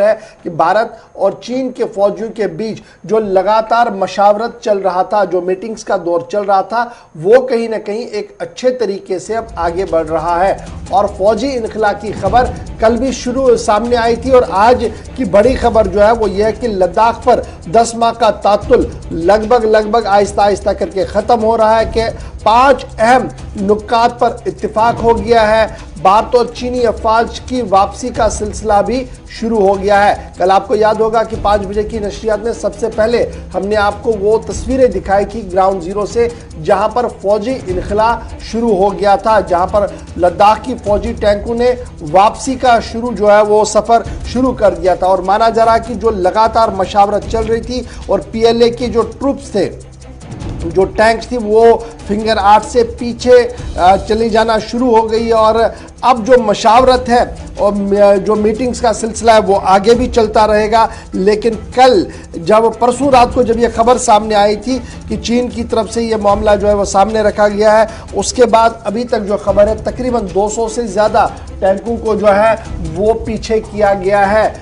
है कि भारत और चीन के फौजियों के बीच जो लगातार मशावरत चल रहा था, जो मीटिंग्स का दौर चल रहा था, वो कहीं ना कहीं एक अच्छे तरीके से अब आगे बढ़ रहा है। और फौजी इनखला की खबर कल भी शुरू सामने आई थी और आज की बड़ी खबर जो है वो ये है कि लद्दाख पर 10 माह का तातुल लगभग आहिस्ता आहिस्ता करके ख़त्म हो रहा है कि 5 अहम नुकात पर इत्तिफाक हो गया है। भारत और चीनी अफवाज की वापसी का सिलसिला भी शुरू हो गया है। कल आपको याद होगा कि 5 बजे की नशरियात में सबसे पहले हमने आपको वो तस्वीरें दिखाई थी ग्राउंड जीरो से, जहां पर फौजी इनखला शुरू हो गया था, जहां पर लद्दाख की फौजी टैंकों ने वापसी का शुरू जो है वो सफ़र शुरू कर दिया था। और माना जा रहा है कि जो लगातार मशावरत चल रही थी और PLA के जो ट्रूप्स थे, जो टैंक्स थी, वो फिंगर 8 से पीछे चली जाना शुरू हो गई। और अब जो मशावरत है और जो मीटिंग्स का सिलसिला है वो आगे भी चलता रहेगा। लेकिन कल परसों रात को जब ये खबर सामने आई थी कि चीन की तरफ से ये मामला जो है वो सामने रखा गया है, उसके बाद अभी तक जो खबर है तकरीबन 200 से ज़्यादा टैंकों को जो है वो पीछे किया गया है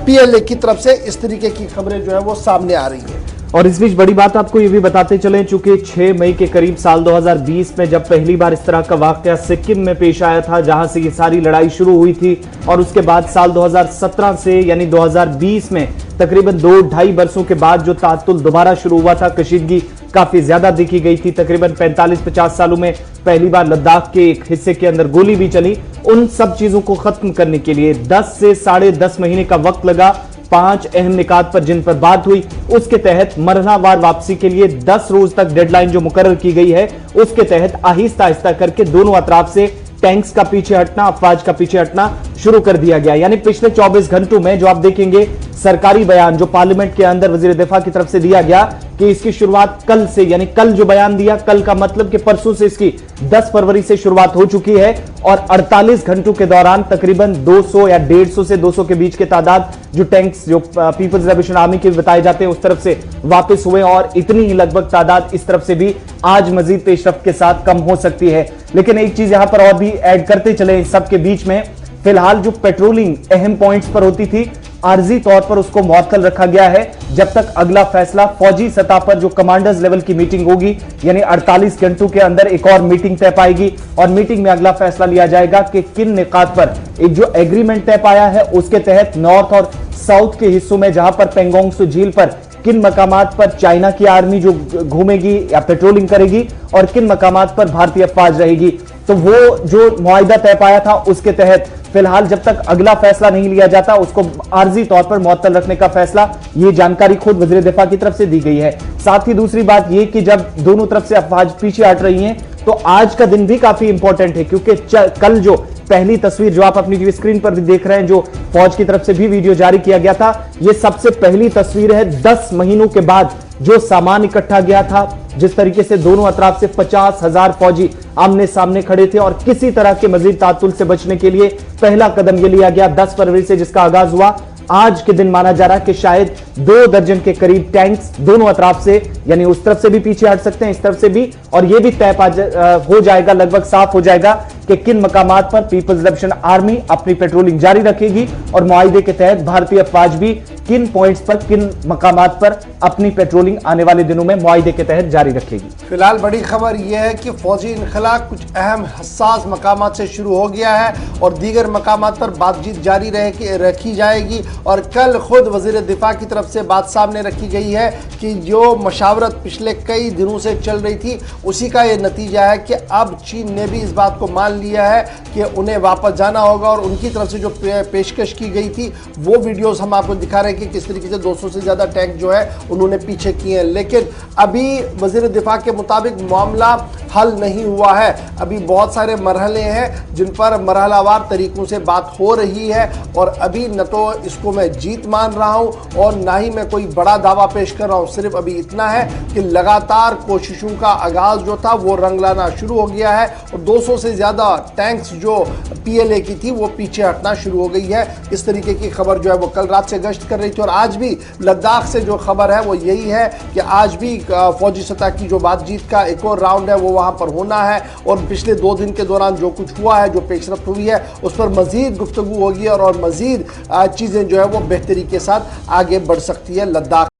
PLA की तरफ से। इस तरीके की खबरें जो है वो सामने आ रही है। और इस बीच बड़ी बात आपको ये भी बताते चलें, चूंकि 6 मई के करीब साल 2020 में जब पहली बार इस तरह का वाकया सिक्किम में पेश आया था, जहां से ये सारी लड़ाई शुरू हुई थी, और उसके बाद साल 2017 से यानी 2020 में तकरीबन 2-2.5 वर्षों के बाद जो तातुल दोबारा शुरू हुआ था, कशीदगी काफी ज्यादा देखी गई थी। तकरीबन 45-50 सालों में पहली बार लद्दाख के एक हिस्से के अंदर गोली भी चली। उन सब चीजों को खत्म करने के लिए 10 से 10.5 महीने का वक्त लगा। 5 अहम निकात पर जिन पर बात हुई, उसके तहत मरहलावार वापसी के लिए 10 रोज तक डेडलाइन जो मुकर्रर की गई है, उसके तहत आहिस्ता आहिस्ता करके दोनों अतराफ से टैंक्स का पीछे हटना, अफवाज का पीछे हटना शुरू कर दिया गया। यानी पिछले 24 घंटों में जो आप देखेंगे सरकारी बयान जो पार्लियामेंट के अंदर वजीर दिफा की तरफ से दिया गया कि इसकी शुरुआत कल से, यानी कल जो बयान दिया, कल का मतलब कि परसों से इसकी 10 फरवरी से शुरुआत हो चुकी है। और 48 घंटों के दौरान तकरीबन 200 या 150 से 200 के बीच के तादाद जो टैंक्स जो पीपल्स लिबरेशन आर्मी के बताए जाते हैं उस तरफ से वापस हुए। और इतनी ही लगभग तादाद इस तरफ से भी आज मजीद पेशरफ्त के साथ कम हो सकती है। लेकिन एक चीज यहां पर और भी ऐड करते चले इस सब के बीच में, फिलहाल जो पेट्रोलिंग अहम पॉइंट्स पर होती थी, आर्जी तौर पर उसको मुअत्तल रखा गया है जब तक अगला फैसला फौजी सतह पर जो कमांडर्स लेवल की मीटिंग होगी, यानी 48 घंटों के अंदर एक और मीटिंग तय पाएगी और मीटिंग में अगला फैसला लिया जाएगा कि किन निकात पर एक जो एग्रीमेंट तय पाया है उसके तहत नॉर्थ और साउथ के हिस्सों में, जहां पर पेंगोंग सो झील पर किन मकामात पर चाइना की आर्मी जो घूमेगी या पेट्रोलिंग करेगी और किन मकामात पर भारतीय अफवाज रहेगी। तो वो जो मुआहिदा तय पाया था उसके तहत फिलहाल जब तक अगला फैसला नहीं लिया जाता उसको आर्जी तौर पर मुअत्तल रखने का फैसला, ये जानकारी खुद वज़ीर दिफा की तरफ से दी गई है। साथ ही दूसरी बात ये कि जब दोनों तरफ से अफवाज पीछे हट रही हैं तो आज का दिन भी काफी इंपॉर्टेंट है, क्योंकि कल जो पहली तस्वीर जो आप अपनी स्क्रीन पर भी देख रहे हैं, जो फौज की तरफ से भी वीडियो जारी किया गया था, ये सबसे पहली तस्वीर है 10 महीनों के बाद जो सामान इकट्ठा गया था। जिस तरीके से दोनों अतराफ से 50,000 फौजी आमने सामने खड़े थे और किसी तरह के मजीद तातुल से बचने के लिए पहला कदम ये लिया गया 10 फरवरी से जिसका आगाज हुआ। आज के दिन माना जा रहा है कि शायद 2 दर्जन के करीब टैंक्स दोनों अतराफ से, यानी उस तरफ से भी पीछे हट सकते हैं, इस तरफ से भी, और यह भी तय हो जाएगा, लगभग साफ हो जाएगा कि किन मकामात पर पीपल्स लिबरेशन आर्मी अपनी पेट्रोलिंग जारी रखेगी और मुआहिदे के तहत भारतीय अफवाज भी किन पॉइंट्स पर, किन मकामात पर अपनी पेट्रोलिंग आने वाले दिनों में मुआहिदे के तहत जारी रखेगी। फिलहाल बड़ी खबर यह है कि फौजी इनखला कुछ अहम हसास मकामात से शुरू हो गया है और दीगर मकामात पर बातचीत जारी रखी जाएगी। और कल खुद वजीर दिफा की तरफ से बात सामने रखी गई है कि जो मशावरत पिछले कई दिनों से चल रही थी उसी का ये नतीजा है कि अब चीन ने भी इस बात को मान लिया है कि उन्हें वापस जाना होगा। और उनकी तरफ से जो पेशकश की गई थी वो वीडियोस हम आपको दिखा रहे हैं कि किस तरीके से 200 से ज़्यादा टैंक जो है उन्होंने पीछे किए हैं। लेकिन अभी वजीर दिफा के मुताबिक मामला हल नहीं हुआ है। अभी बहुत सारे मरहले हैं जिन पर मरहलावार तरीकों से बात हो रही है और अभी न तो इसको मैं जीत मान रहा हूं और ना ही मैं कोई बड़ा दावा पेश कर रहा हूं। सिर्फ अभी इतना है कि लगातार कोशिशों का आगाज जो था वो रंग लाना शुरू हो गया है और 200 से ज़्यादा टैंक्स जो PLA की थी वो पीछे हटना शुरू हो गई है। इस तरीके की खबर जो है वो कल रात से गश्त कर रही थी और आज भी लद्दाख से जो खबर है वो यही है कि आज भी फौजी सतह की जो बातचीत का एक और राउंड है वो वहां पर होना है और पिछले 2 दिन के दौरान जो कुछ हुआ है, जो पेशरफ्त हुई है, उस पर मजीद गुफ्तगू होगी और मजीद चीज़ें जो है वो बेहतरी के साथ आगे बढ़ सकती है लद्दाख।